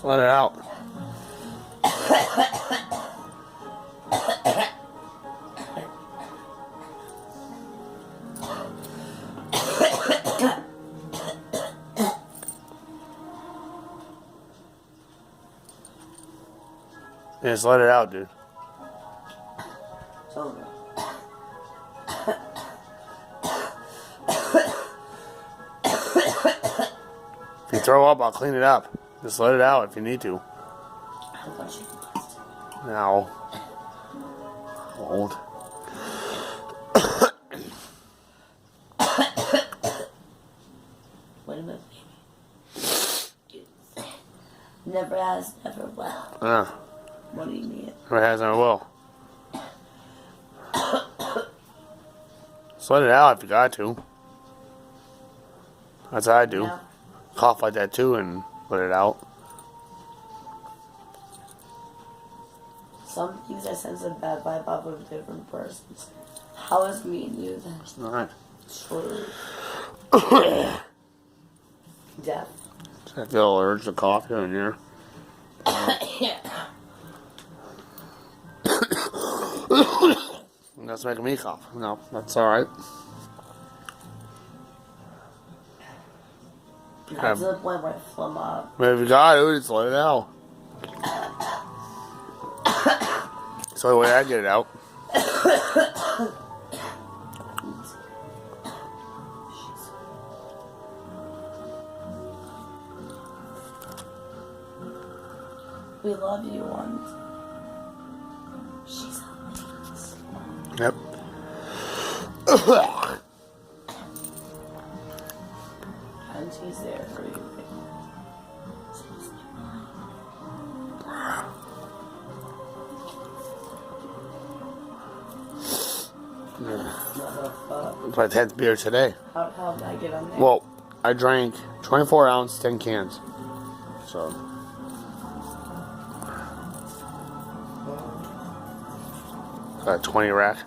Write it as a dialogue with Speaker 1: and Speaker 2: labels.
Speaker 1: Just let it out. Just let it out, dude.
Speaker 2: It's over.
Speaker 1: If you throw up, I'll clean it up. Just let it out if you need to.
Speaker 2: I thought you could.
Speaker 1: No. I won't.
Speaker 2: Wait a minute, baby. Never has, never will.
Speaker 1: Yeah.
Speaker 2: What do you mean?
Speaker 1: Never has, never will. Just let it out if you got to. That's what I do.
Speaker 2: No.
Speaker 1: Cough like that too and let it out.
Speaker 2: Some things I sense a bad vibe off of different persons. How is me and you then?
Speaker 1: Alright.
Speaker 2: True. Death.
Speaker 1: I feel allergic to cough here and there.
Speaker 2: Yeah.
Speaker 1: That's making me cough. No, that's alright.
Speaker 2: Not to the point where I phlegm up.
Speaker 1: But if you got it, just let it out. That's the only way I get it out.
Speaker 2: We love you, ones. She's hilarious.
Speaker 1: Yep.
Speaker 2: And she's there for you.
Speaker 1: It's my 10th beer today.
Speaker 2: How did I get on there?
Speaker 1: Well, I drank 24 ounce, 10 cans. So. Got a 20 rack.